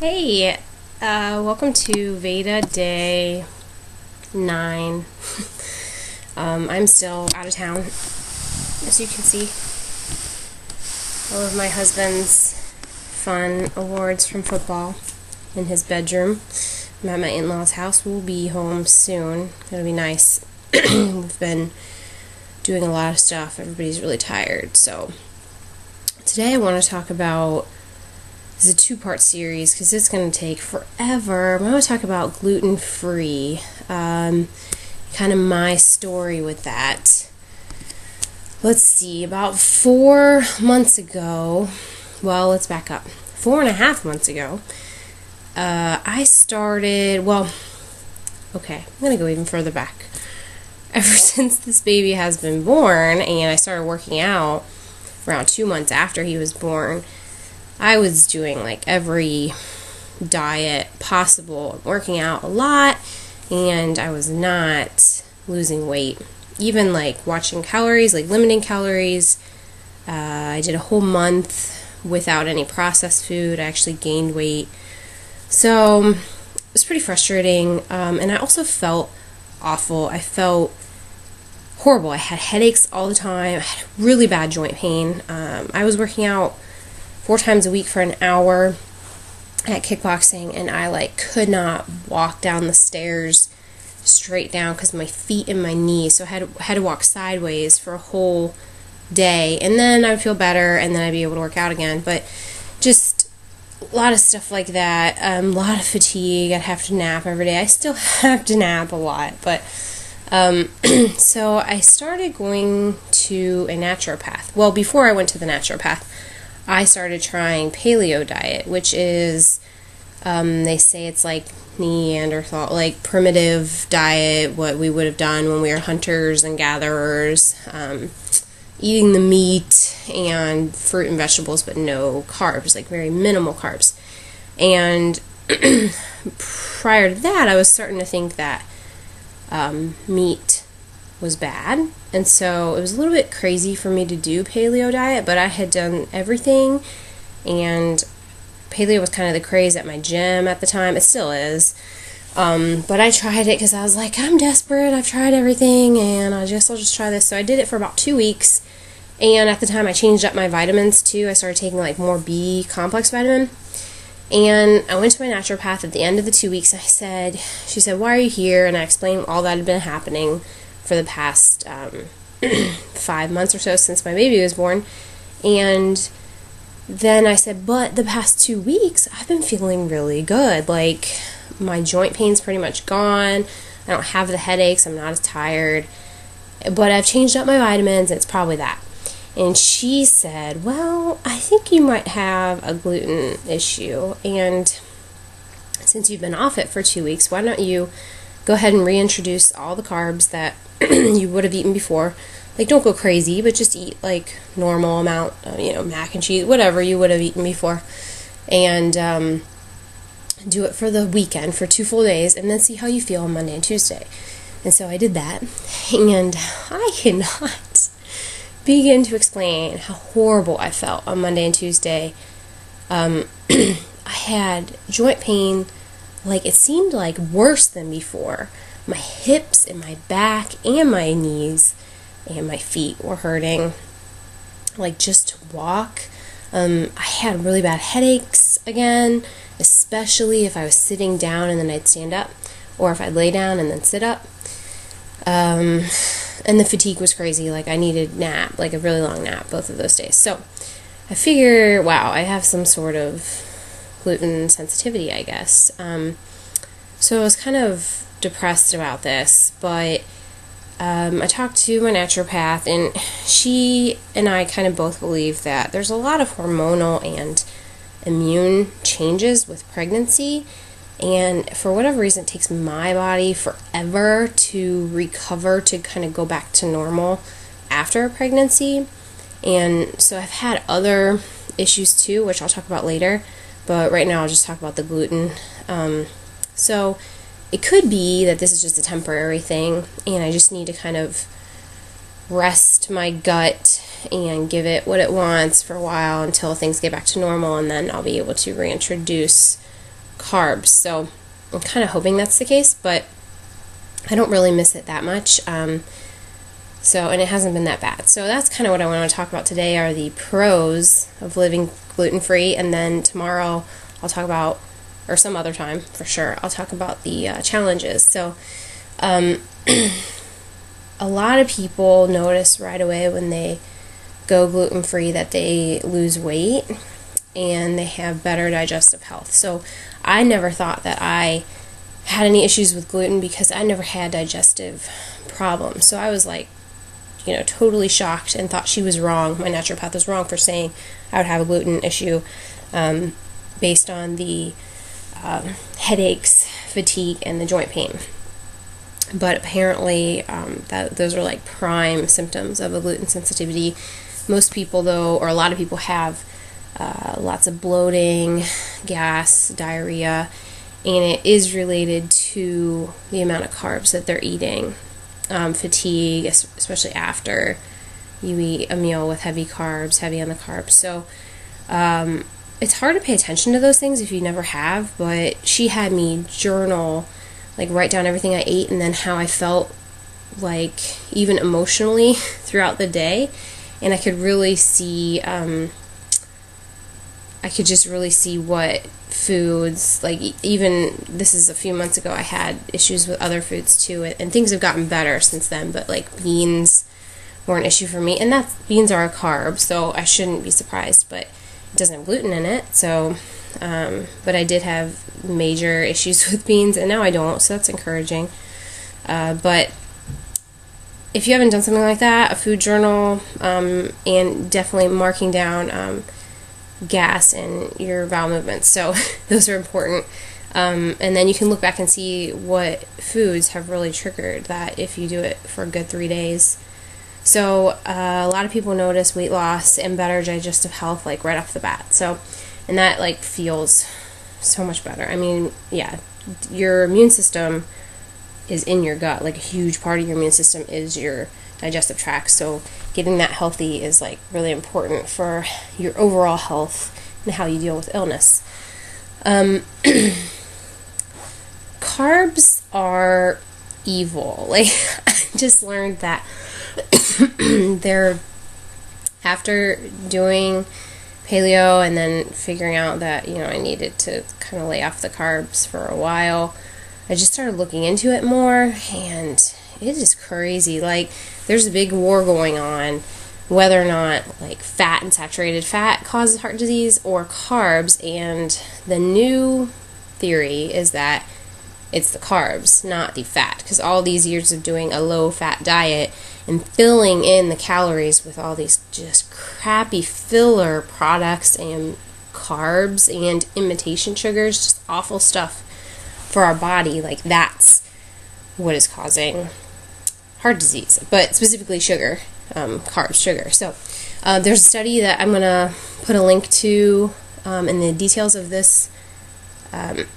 Hey, welcome to VEDA day 9. I'm still out of town, as you can see. All of my husband's fun awards from football in his bedroom. I'm at my in-laws' house. We'll be home soon. It'll be nice. We've been doing a lot of stuff. Everybody's really tired. So today I want to talk about, this is a two-part series because it's going to take forever. I want to talk about gluten-free, kind of my story with that. Let's see, about 4 months ago, well, let's back up. 4.5 months ago, I started, I'm going to go even further back. Ever since this baby has been born, and I started working out around 2 months after he was born, I was doing like every diet possible, working out a lot, and I was not losing weight. Even like watching calories, like limiting calories. I did a whole month without any processed food. I actually gained weight. So it was pretty frustrating, and I also felt awful. I felt horrible. I had headaches all the time. I had really bad joint pain. I was working out 4 times a week for an hour at kickboxing, and I could not walk down the stairs straight down because my feet and my knees, so I had to walk sideways for a whole day, and then I would feel better, and then I'd be able to work out again. But just a lot of stuff like that, a lot of fatigue. I'd have to nap every day. I still have to nap a lot, but so I started going to a naturopath. Well, before I went to the naturopath, I started trying paleo diet, which is, they say it's like Neanderthal, like primitive diet, what we would have done when we were hunters and gatherers, eating the meat and fruit and vegetables, but no carbs, like very minimal carbs. And prior to that, I was starting to think that meat was bad, and so it was a little bit crazy for me to do paleo diet, but I had done everything, and paleo was kind of the craze at my gym at the time. It still is, but I tried it because I was like, I'm desperate, I've tried everything, and I'll just try this. So I did it for about 2 weeks, and at the time I changed up my vitamins too. I started taking like more B complex vitamin, and I went to my naturopath at the end of the 2 weeks. She said, why are you here? And I explained all that had been happening for the past 5 months or so since my baby was born. And then I said, but the past 2 weeks, I've been feeling really good. Like, my joint pain's pretty much gone. I don't have the headaches. I'm not as tired. But I've changed up my vitamins, and it's probably that. And she said, well, I think you might have a gluten issue. And since you've been off it for 2 weeks, why don't you go ahead and reintroduce all the carbs that you would have eaten before. Like, don't go crazy, but just eat like normal amount, mac and cheese, whatever you would have eaten before. And do it for the weekend for 2 full days, and then see how you feel on Monday and Tuesday. And so I did that, and I cannot begin to explain how horrible I felt on Monday and Tuesday. I had joint pain, like it seemed like worse than before. My hips and my back and my knees and my feet were hurting, like just to walk. I had really bad headaches again, especially if I was sitting down and then I'd stand up, or if I'd lay down and then sit up. And the fatigue was crazy. Like, I needed nap, like a really long nap, both of those days. So I figure, wow, I have some sort of gluten sensitivity, I guess. So I was kind of depressed about this, but I talked to my naturopath, and she and I kind of both believe that there's a lot of hormonal and immune changes with pregnancy, and for whatever reason it takes my body forever to recover, to kind of go back to normal after a pregnancy. And so I've had other issues too, which I'll talk about later, but right now I'll just talk about the gluten. So it could be that this is just a temporary thing, and I just need to kind of rest my gut and give it what it wants for a while until things get back to normal, and then I'll be able to reintroduce carbs. So I'm kind of hoping that's the case, but I don't really miss it that much. And it hasn't been that bad. So that's kind of what I want to talk about today, are the pros of living gluten-free. And then tomorrow I'll talk about, or some other time for sure, I'll talk about the challenges. So a lot of people notice right away when they go gluten-free that they lose weight and they have better digestive health. So I never thought that I had any issues with gluten because I never had digestive problems. So I was like, totally shocked and thought she was wrong. My naturopath was wrong for saying I would have a gluten issue based on the headaches, fatigue, and the joint pain. But apparently those are like prime symptoms of a gluten sensitivity. Most people, though, or a lot of people, have lots of bloating, gas, diarrhea, and it is related to the amount of carbs that they're eating. Fatigue, especially after you eat a meal with heavy carbs, heavy on the carbs. So it's hard to pay attention to those things if you never have, but she had me journal, like write down everything I ate and then how I felt, like even emotionally throughout the day. And I could really see, what foods, like even, this is a few months ago, I had issues with other foods too, and things have gotten better since then, but like beans were an issue for me, and beans are a carb, so I shouldn't be surprised, but it doesn't have gluten in it, so, but I did have major issues with beans, and now I don't, so that's encouraging. But if you haven't done something like that, a food journal, and definitely marking down gas and your bowel movements, so those are important. And then you can look back and see what foods have really triggered that if you do it for a good 3 days. So a lot of people notice weight loss and better digestive health like right off the bat. So, and that like feels so much better. I mean, yeah, your immune system is in your gut. Like a huge part of your immune system is your digestive tract. So getting that healthy is like really important for your overall health and how you deal with illness. Carbs are evil. Like I just learned that they're, after doing paleo and then figuring out that, I needed to kind of lay off the carbs for a while, I just started looking into it more, and it is crazy. Like, there's a big war going on whether or not, like, fat and saturated fat causes heart disease or carbs, and the new theory is that it's the carbs, not the fat, because all these years of doing a low-fat diet and filling in the calories with all these just crappy filler products and carbs and imitation sugars, just awful stuff for our body, like that's what is causing heart disease, but specifically sugar, carbs, sugar. So there's a study that I'm going to put a link to in the details of this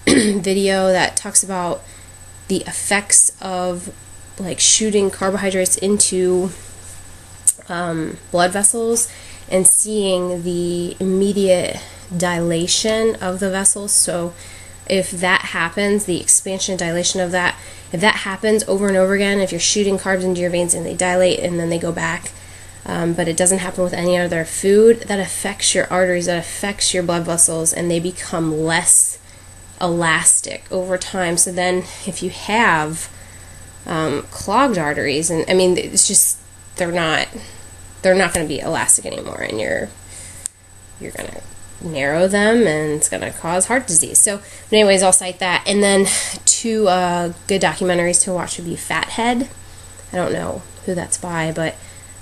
video that talks about the effects of like shooting carbohydrates into blood vessels and seeing the immediate dilation of the vessels. So if that happens, the expansion and dilation of that, if that happens over and over again, if you're shooting carbs into your veins and they dilate and then they go back, but it doesn't happen with any other food, that affects your arteries, that affects your blood vessels, and they become less elastic over time. So then if you have clogged arteries, and I mean, it's just, they're not going to be elastic anymore, and you're going to narrow them, and it's going to cause heart disease. So, but anyways, I'll cite that. And then two good documentaries to watch would be Fathead. I don't know who that's by, but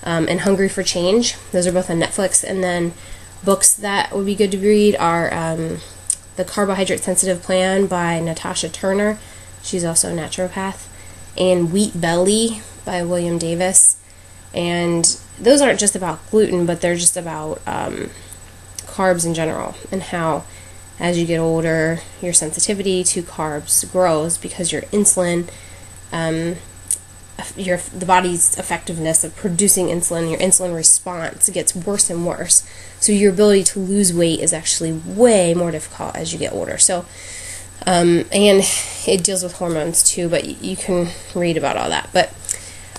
and Hungry for Change. Those are both on Netflix. And then books that would be good to read are The Carbohydrate Sensitive Plan by Natasha Turner. She's also a naturopath. And Wheat Belly by William Davis. And those aren't just about gluten, but they're just about carbs in general, and how as you get older your sensitivity to carbs grows because your insulin, the body's effectiveness of producing insulin, your insulin response gets worse and worse. So your ability to lose weight is actually way more difficult as you get older. So And it deals with hormones too, but you can read about all that. But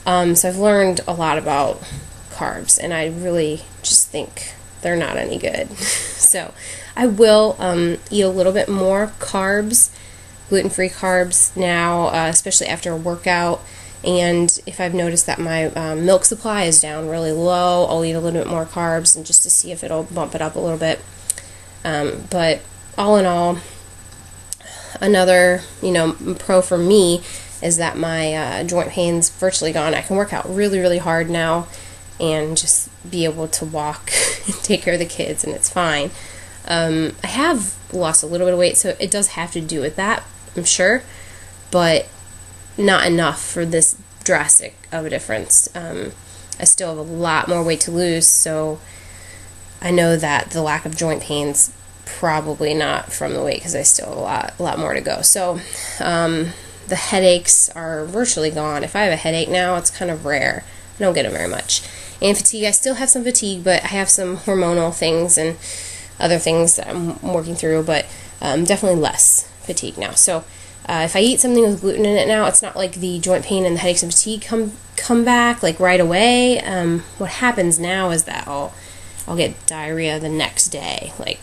so I've learned a lot about carbs, and I really just think they're not any good. So I will eat a little bit more carbs, gluten-free carbs now, especially after a workout. And if I've noticed that my milk supply is down really low, I'll eat a little bit more carbs, and just to see if it'll bump it up a little bit. But all in all, another pro for me is that my joint pain's virtually gone. I can work out really, really hard now and just be able to walk and take care of the kids, and it's fine. I have lost a little bit of weight, so it does have to do with that, I'm sure, but not enough for this drastic of a difference. I still have a lot more weight to lose, so I know that the lack of joint pain's probably not from the weight, because I still have a lot more to go. So the headaches are virtually gone. If I have a headache now, it's kind of rare. I don't get it very much. And fatigue, I still have some fatigue, but I have some hormonal things and other things that I'm working through, but definitely less fatigue now. So if I eat something with gluten in it now, it's not like the joint pain and the headaches and fatigue come back like right away. What happens now is that I'll get diarrhea the next day, like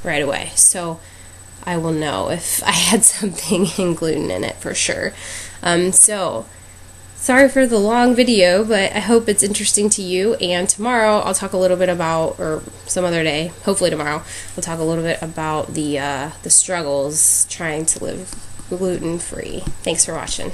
right away. So I will know if I had something in gluten in it for sure. So sorry for the long video, but I hope it's interesting to you. And tomorrow I'll talk a little bit about, or some other day, hopefully tomorrow, we'll talk a little bit about the struggles trying to live gluten-free. Thanks for watching.